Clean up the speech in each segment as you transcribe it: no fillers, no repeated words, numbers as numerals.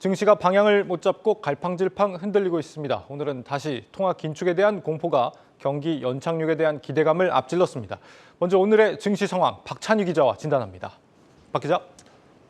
증시가 방향을 못 잡고 갈팡질팡 흔들리고 있습니다. 오늘은 다시 통화 긴축에 대한 공포가 경기 연착륙에 대한 기대감을 앞질렀습니다. 먼저 오늘의 증시 상황 박찬희 기자와 진단합니다. 박 기자.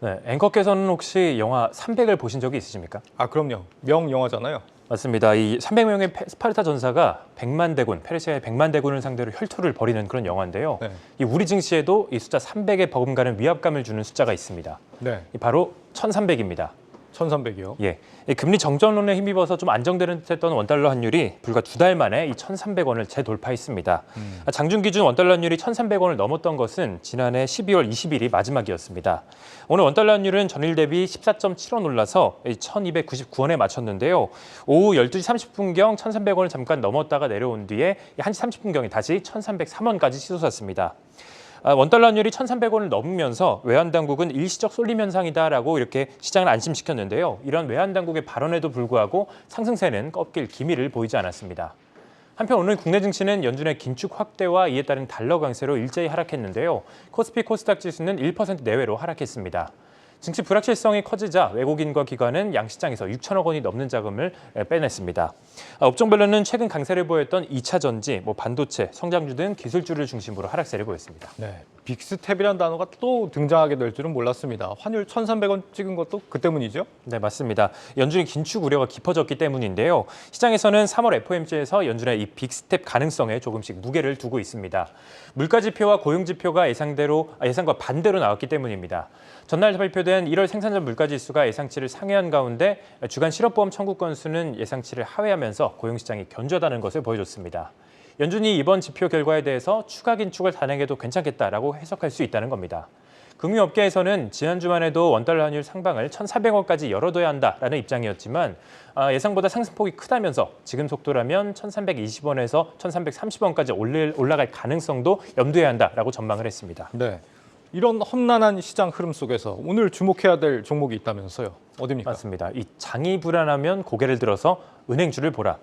네, 앵커께서는 혹시 영화 300을 보신 적이 있으십니까? 그럼요. 명영화잖아요. 맞습니다. 이 300명의 스파르타 전사가 100만 대군, 페르시아의 100만 대군을 상대로 혈투를 벌이는 그런 영화인데요. 네. 이 우리 증시에도 이 숫자 300에 버금가는 위압감을 주는 숫자가 있습니다. 네. 바로 1300입니다. 1300이요? 예, 이 금리 정전론에 힘입어서 좀 안정되는 듯했던 원달러 환율이 불과 2달 만에 이 1,300원을 재돌파했습니다. 장중 기준 원달러 환율이 1,300원을 넘었던 것은 지난해 12월 20일이 마지막이었습니다. 오늘 원달러 환율은 전일 대비 14.7원 올라서 1,299원에 맞췄는데요. 오후 12시 30분경 1,300원을 잠깐 넘었다가 내려온 뒤에 1시 30분경에 다시 1,303원까지 치솟았습니다. 원달러 환율이 1,300원을 넘으면서 외환당국은 일시적 쏠림 현상이다라고 이렇게 시장을 안심시켰는데요. 이런 외환당국의 발언에도 불구하고 상승세는 꺾일 기미를 보이지 않았습니다. 한편 오늘 국내 증시는 연준의 긴축 확대와 이에 따른 달러 강세로 일제히 하락했는데요. 코스피 코스닥 지수는 1% 내외로 하락했습니다. 증시 불확실성이 커지자 외국인과 기관은 양시장에서 6천억 원이 넘는 자금을 빼냈습니다. 업종별로는 최근 강세를 보였던 2차 전지, 반도체, 성장주 등 기술주를 중심으로 하락세를 보였습니다. 네. 빅스텝이라는 단어가 또 등장하게 될 줄은 몰랐습니다. 환율 1,300원 찍은 것도 그 때문이죠? 네, 맞습니다. 연준의 긴축 우려가 깊어졌기 때문인데요. 시장에서는 3월 FOMC에서 연준의 이 빅스텝 가능성에 조금씩 무게를 두고 있습니다. 물가 지표와 고용 지표가 예상과 반대로 나왔기 때문입니다. 전날 발표된 1월 생산자 물가 지수가 예상치를 상회한 가운데 주간 실업보험 청구 건수는 예상치를 하회하면서 고용 시장이 견조하다는 것을 보여줬습니다. 연준이 이번 지표 결과에 대해서 추가 긴축을 단행해도 괜찮겠다라고 해석할 수 있다는 겁니다. 금융업계에서는 지난 주만 해도 원달러 환율 상방을 1,400원까지 열어둬야 한다라는 입장이었지만 예상보다 상승폭이 크다면서 지금 속도라면 1,320원에서 1,330원까지 올라갈 가능성도 염두해야 한다라고 전망을 했습니다. 네. 이런 험난한 시장 흐름 속에서 오늘 주목해야 될 종목이 있다면서요. 어디입니까? 맞습니다. 이 장이 불안하면 고개를 들어서 은행주를 보라.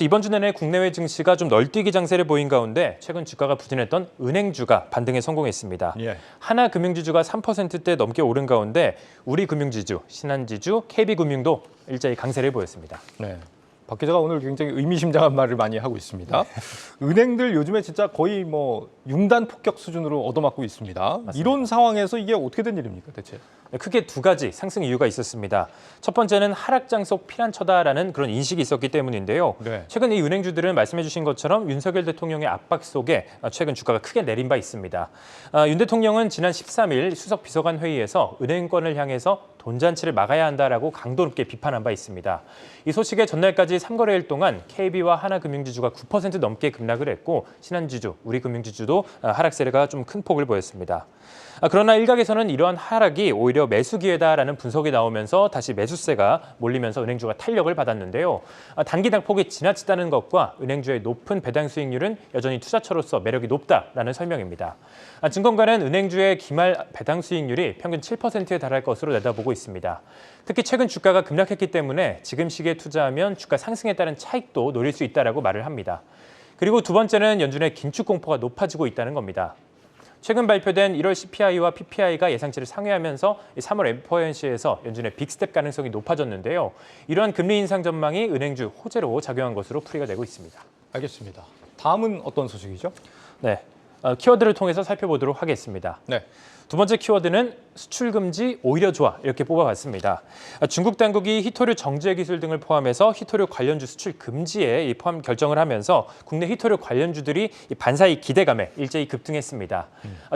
이번 주 내내 국내외 증시가 좀 널뛰기 장세를 보인 가운데 최근 주가가 부진했던 은행주가 반등에 성공했습니다. 예. 하나금융지주가 3%대 넘게 오른 가운데 우리금융지주, 신한지주, KB금융도 일제히 강세를 보였습니다. 네. 박 기자가 오늘 굉장히 의미심장한 말을 많이 하고 있습니다. 은행들 요즘에 진짜 거의 융단 폭격 수준으로 얻어맞고 있습니다. 맞습니다. 이런 상황에서 이게 어떻게 된 일입니까, 대체? 크게 두 가지 상승 이유가 있었습니다. 첫 번째는 하락장속 피난처다라는 그런 인식이 있었기 때문인데요. 네. 최근 이 은행주들은 말씀해 주신 것처럼 윤석열 대통령의 압박 속에 최근 주가가 크게 내린 바 있습니다. 윤 대통령은 지난 13일 수석 비서관 회의에서 은행권을 향해서 돈잔치를 막아야 한다라고 강도 높게 비판한 바 있습니다. 이 소식에 전날까지 3거래일 동안 KB와 하나금융지주가 9% 넘게 급락을 했고 신한지주, 우리금융지주도 하락세가 좀 큰 폭을 보였습니다. 그러나 일각에서는 이러한 하락이 오히려 매수 기회다라는 분석이 나오면서 다시 매수세가 몰리면서 은행주가 탄력을 받았는데요. 단기 낙폭이 지나치다는 것과 은행주의 높은 배당 수익률은 여전히 투자처로서 매력이 높다라는 설명입니다. 증권가는 은행주의 기말 배당 수익률이 평균 7%에 달할 것으로 내다보고 있습니다. 특히 최근 주가가 급락했기 때문에 지금 시기에 투자하면 주가 상승에 따른 차익도 노릴 수 있다라고 말을 합니다. 그리고 두 번째는 연준의 긴축 공포가 높아지고 있다는 겁니다. 최근 발표된 1월 CPI와 PPI가 예상치를 상회하면서 3월 FOMC에서 연준의 빅스텝 가능성이 높아졌는데요. 이러한 금리 인상 전망이 은행주 호재로 작용한 것으로 풀이가 되고 있습니다. 알겠습니다. 다음은 어떤 소식이죠? 네, 키워드를 통해서 살펴보도록 하겠습니다. 네. 두 번째 키워드는 수출 금지 오히려 좋아 이렇게 뽑아봤습니다. 중국 당국이 희토류 정제 기술 등을 포함해서 희토류 관련주 수출 금지에 포함 결정을 하면서 국내 희토류 관련주들이 반사이 기대감에 일제히 급등했습니다.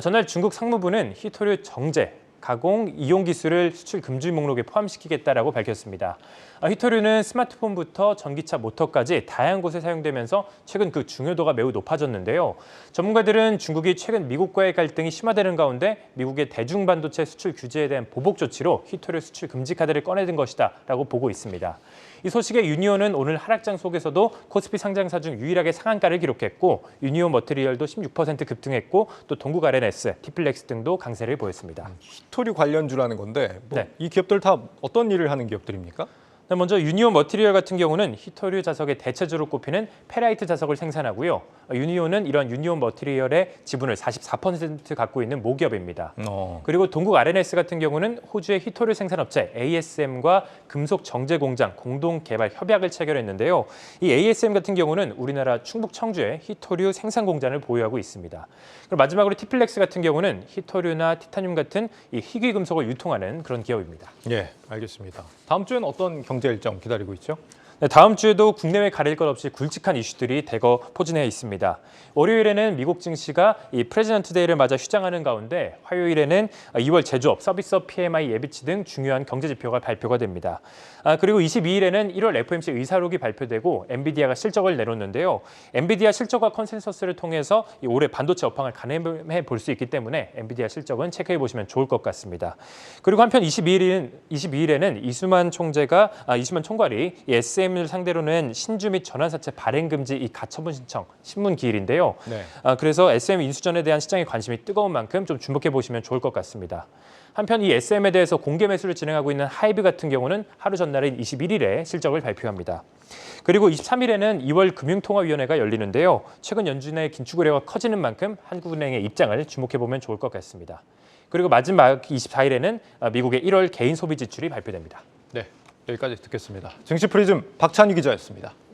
전날 중국 상무부는 희토류 정제, 가공, 이용 기술을 수출 금지 목록에 포함시키겠다라고 밝혔습니다. 희토류는 스마트폰부터 전기차, 모터까지 다양한 곳에 사용되면서 최근 그 중요도가 매우 높아졌는데요. 전문가들은 중국이 최근 미국과의 갈등이 심화되는 가운데 미국의 대중반도체 수출 규제에 대한 보복 조치로 희토류 수출 금지 카드를 꺼내든 것이다라고 보고 있습니다. 이 소식에 유니온은 오늘 하락장 속에서도 코스피 상장사 중 유일하게 상한가를 기록했고 유니온 머티리얼도 16% 급등했고 또 동국 R&S, 티플렉스 등도 강세를 보였습니다. 희토류 관련주라는 건데 네. 이 기업들 다 어떤 일을 하는 기업들입니까? 네, 먼저 유니온 머티리얼 같은 경우는 히토류 자석의 대체주로 꼽히는 페라이트 자석을 생산하고요. 유니온은 이런 유니온 머티리얼의 지분을 44% 갖고 있는 모기업입니다. 그리고 동국 R&S 같은 경우는 호주의 히토류 생산업체 ASM과 금속 정제 공장 공동 개발 협약을 체결했는데요. 이 ASM 같은 경우는 우리나라 충북 청주에 히토류 생산 공장을 보유하고 있습니다. 그리고 마지막으로 티플렉스 같은 경우는 히토류나 티타늄 같은 이 희귀 금속을 유통하는 그런 기업입니다. 예, 알겠습니다. 다음 주엔 어떤 경제 일정 기다리고 있죠? 네, 다음 주에도 국내외 가릴 것 없이 굵직한 이슈들이 대거 포진해 있습니다. 월요일에는 미국 증시가 이 프레지던트 데이를 맞아 휴장하는 가운데 화요일에는 2월 제조업, 서비스업 PMI 예비치 등 중요한 경제 지표가 발표가 됩니다. 그리고 22일에는 1월 FOMC 의사록이 발표되고 엔비디아가 실적을 내놓는데요. 엔비디아 실적과 컨센서스를 통해서 이 올해 반도체 업황을 가늠해 볼 수 있기 때문에 엔비디아 실적은 체크해 보시면 좋을 것 같습니다. 그리고 한편 22일에는 이수만 총괄이 이 SM을 상대로 낸 신주 및 전환사채 발행 금지 이 가처분 신청 신문 기일인데요. 네. 그래서 SM 인수전에 대한 시장의 관심이 뜨거운 만큼 좀 주목해 보시면 좋을 것 같습니다. 한편 이 SM에 대해서 공개 매수를 진행하고 있는 하이브 같은 경우는 하루 전날인 21일에 실적을 발표합니다. 그리고 23일에는 2월 금융통화위원회가 열리는데요. 최근 연준의 긴축 우려가 커지는 만큼 한국은행의 입장을 주목해 보면 좋을 것 같습니다. 그리고 마지막 24일에는 미국의 1월 개인 소비 지출이 발표됩니다. 네, 여기까지 듣겠습니다. 증시 프리즘 박찬희 기자였습니다.